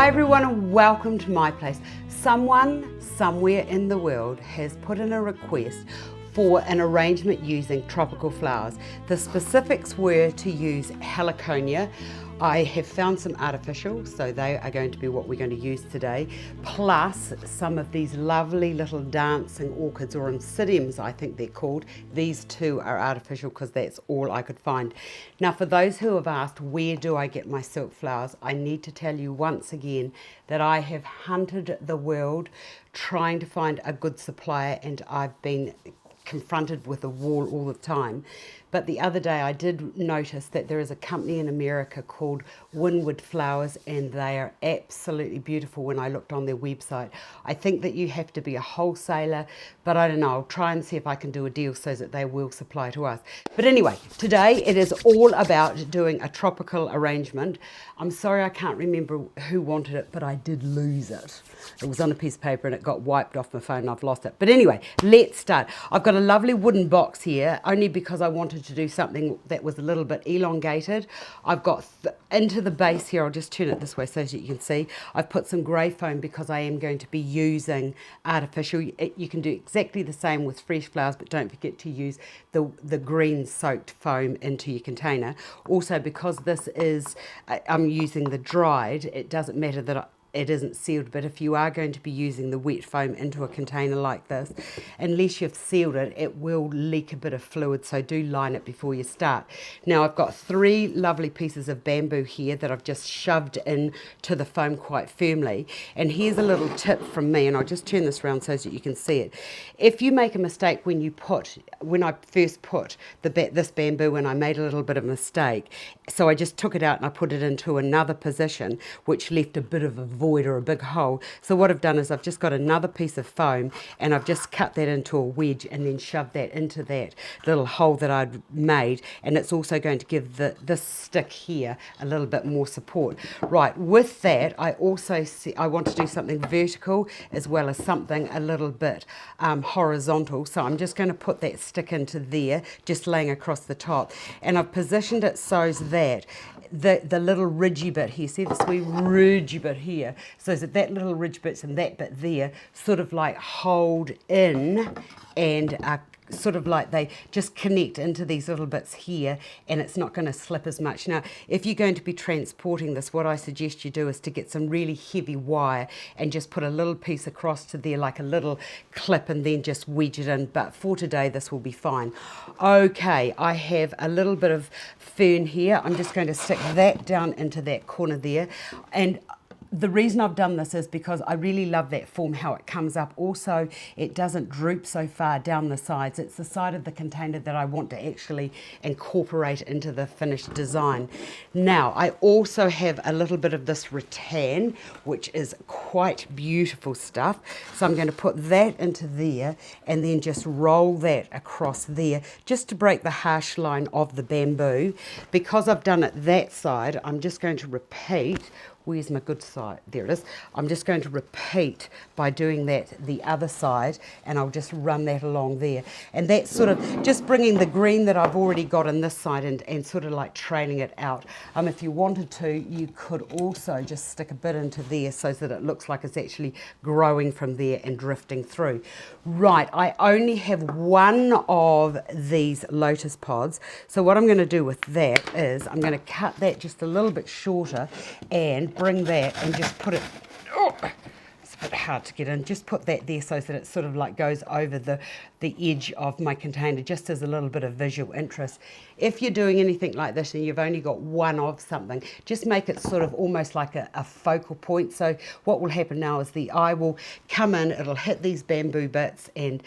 Hi everyone and welcome to my place. Someone somewhere in the world has put in a request for an arrangement using tropical flowers. The specifics were to use Heliconia. I have found some artificial, so they are going to be what we're going to use today, plus some of these lovely little dancing orchids, or oncidiums I think they're called. These two are artificial because that's all I could find. Now for those who have asked where do I get my silk flowers, I need to tell you once again that I have hunted the world trying to find a good supplier, and I've been confronted with a wall all the time. But the other day I did notice that there is a company in America called Wynwood Flowers, and they are absolutely beautiful when I looked on their website. I think that you have to be a wholesaler, but I don't know, I'll try and see if I can do a deal so that they will supply to us. But anyway, today it is all about doing a tropical arrangement. I'm sorry I can't remember who wanted it, but I did lose it. It was on a piece of paper and it got wiped off my phone and I've lost it. But anyway, let's start. I've got a lovely wooden box here, only because I wanted to do something that was a little bit elongated. I've got into the base here, I'll just turn it this way so that you can see, I've put some grey foam because I am going to be using artificial. You can do exactly the same with fresh flowers, but don't forget to use the green soaked foam into your container. Also, because this is, I'm using the dried, it doesn't matter that it isn't sealed, but if you are going to be using the wet foam into a container like this, unless you've sealed it, it will leak a bit of fluid, so do line it before you start. Now I've got 3 lovely pieces of bamboo here that I've just shoved in to the foam quite firmly, and here's a little tip from me, and I'll just turn this around so that you can see it. If you make a mistake when I first put this bamboo in, I made a little bit of a mistake, so I just took it out and I put it into another position, which left a bit of a void or a big hole. So what I've done is I've just got another piece of foam and I've just cut that into a wedge and then shoved that into that little hole that I'd made, and it's also going to give this stick here a little bit more support. Right, with that I also I want to do something vertical as well as something a little bit horizontal, so I'm just going to put that stick into there, just laying across the top, and I've positioned it so that the little ridgy bit here, see this wee ridgy bit here, so that little ridge bits and that bit there sort of like hold in and sort of like they just connect into these little bits here, and it's not going to slip as much. Now if you're going to be transporting this, what I suggest you do is to get some really heavy wire and just put a little piece across to there like a little clip and then just wedge it in, but for today this will be fine. Okay, I have a little bit of fern here. I'm just going to stick that down into that corner there, and the reason I've done this is because I really love that form, how it comes up. Also, it doesn't droop so far down the sides. It's the side of the container that I want to actually incorporate into the finished design. Now, I also have a little bit of this rattan, which is quite beautiful stuff. So I'm going to put that into there and then just roll that across there, just to break the harsh line of the bamboo. Because I've done it that side, I'm just going to repeat. Where's my good side? There it is. I'm just going to repeat by doing that the other side, and I'll just run that along there. And that's sort of just bringing the green that I've already got on this side and sort of like trailing it out. If you wanted to, you could also just stick a bit into there so that it looks like it's actually growing from there and drifting through. Right, I only have one of these lotus pods. So what I'm going to do with that is I'm going to cut that just a little bit shorter and bring that and just put it, it's a bit hard to get in, just put that there so that it sort of like goes over the edge of my container, just as a little bit of visual interest. If you're doing anything like this and you've only got one of something, just make it sort of almost like a focal point. So what will happen now is the eye will come in, it'll hit these bamboo bits, and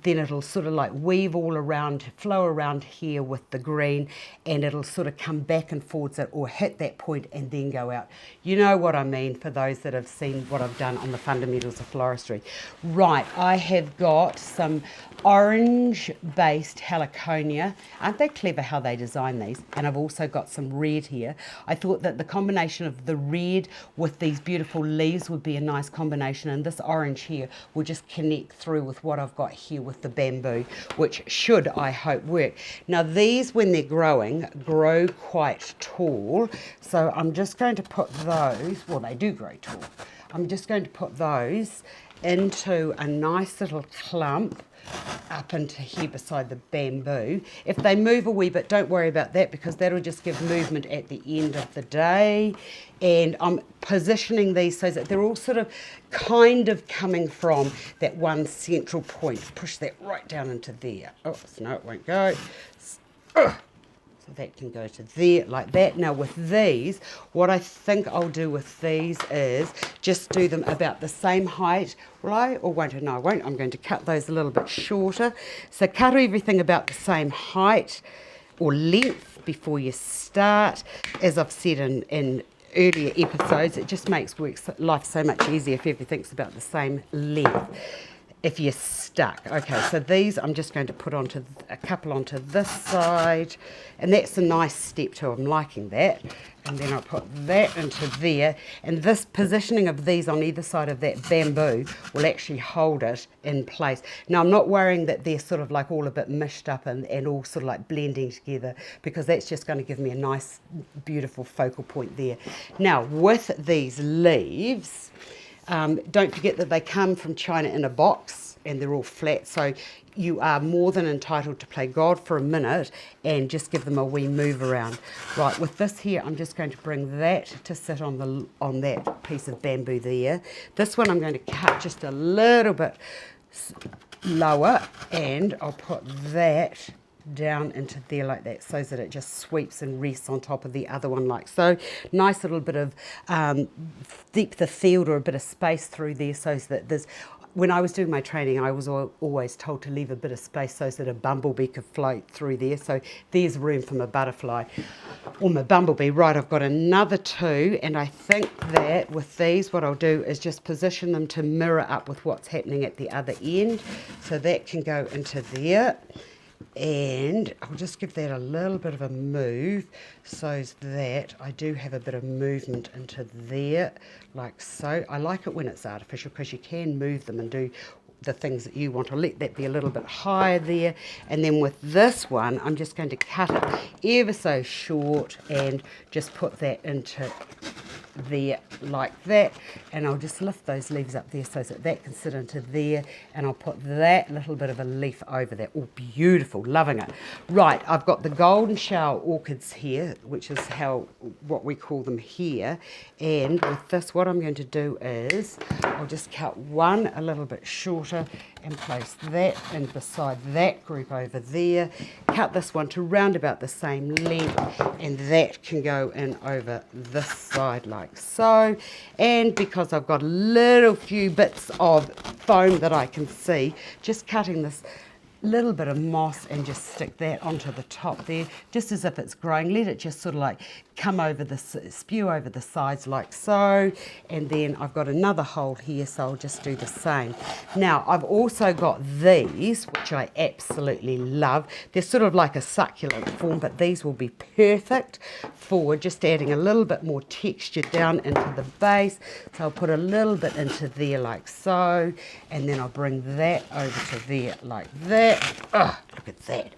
then it'll sort of like weave all around, flow around here with the green, and it'll sort of come back and forwards it or hit that point and then go out. You know what I mean for those that have seen what I've done on the fundamentals of floristry. Right, I have got some orange-based Heliconia. Aren't they clever how they design these? And I've also got some red here. I thought that the combination of the red with these beautiful leaves would be a nice combination, and this orange here will just connect through with what I've got here with the bamboo, which should, I hope, work. Now these, when they're growing, grow quite tall, so I'm just going to put those, well, they do grow tall. I'm just going to put those into a nice little clump up into here beside the bamboo. If they move a wee bit, don't worry about that, because that'll just give movement at the end of the day. And I'm positioning these so that they're all sort of kind of coming from that one central point. Push that right down into there. Oh, no, it won't go. So that can go to there like that. Now with these, what I think I'll do with these is just do them about the same height, will I? Or won't I? No, I won't. I'm going to cut those a little bit shorter. So cut everything about the same height or length before you start. As I've said in earlier episodes, it just makes life so much easier if everything's about the same length. If you're stuck. Okay, so these I'm just going to put onto a couple onto this side, and that's a nice step too. I'm liking that. And then I'll put that into there, and this positioning of these on either side of that bamboo will actually hold it in place. Now I'm not worrying that they're sort of like all a bit mished up and all sort of like blending together, because that's just going to give me a nice beautiful focal point there. Now with these leaves, don't forget that they come from China in a box and they're all flat, so you are more than entitled to play God for a minute and just give them a wee move around. Right, with this here, I'm just going to bring that to sit on that piece of bamboo there. This one I'm going to cut just a little bit lower, and I'll put that down into there like that, so that it just sweeps and rests on top of the other one like so. Nice little bit of depth of field or a bit of space through there, so that there's, when I was doing my training, I was always told to leave a bit of space so that a bumblebee could float through there. So there's room for my butterfly or my bumblebee. Right, I've got another two, and I think that with these, what I'll do is just position them to mirror up with what's happening at the other end. So that can go into there. And I'll just give that a little bit of a move so that I do have a bit of movement into there, like so. I like it when it's artificial, because you can move them and do the things that you want. I'll let that be a little bit higher there. And then with this one, I'm just going to cut it ever so short and just put that into there like that, and I'll just lift those leaves up there so that that can sit into there, and I'll put that little bit of a leaf over there. Oh, beautiful, loving it. Right, I've got the golden shower orchids here, which is what we call them here, and with this, what I'm going to do is I'll just cut one a little bit shorter and place that in beside that group over there. Cut this one to round about the same length, and that can go in over this side like so. And because I've got a little few bits of foam that I can see, just cutting this little bit of moss and just stick that onto the top there, just as if it's growing. Let it just sort of like come over the, spew over the sides like so. And then I've got another hole here, so I'll just do the same. Now I've also got these, which I absolutely love. They're sort of like a succulent form, but these will be perfect for just adding a little bit more texture down into the base. So I'll put a little bit into there like so, and then I'll bring that over to there like that. Oh, look at that.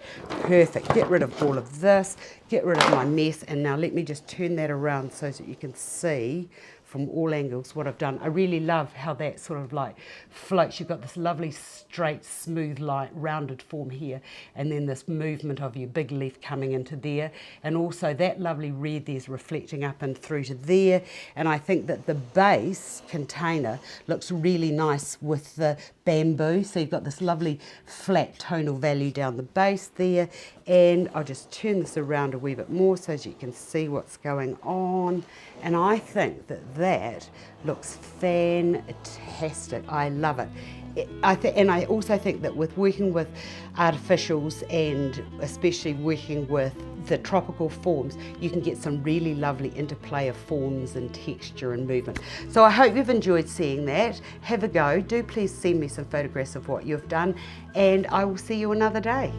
Perfect. Get rid of all of this. Get rid of my mess. And now let me just turn that around so that you can see from all angles what I've done. I really love how that sort of like floats. You've got this lovely straight, smooth, light, rounded form here, and then this movement of your big leaf coming into there, and also that lovely red there's reflecting up and through to there. And I think that the base container looks really nice with the bamboo, so you've got this lovely flat tonal value down the base there. And I'll just turn this around a wee bit more so that you can see what's going on. And I think that that looks fantastic. I love it. And I also think that with working with artificials and especially working with the tropical forms, you can get some really lovely interplay of forms and texture and movement. So I hope you've enjoyed seeing that. Have a go. Do please send me some photographs of what you've done, and I will see you another day.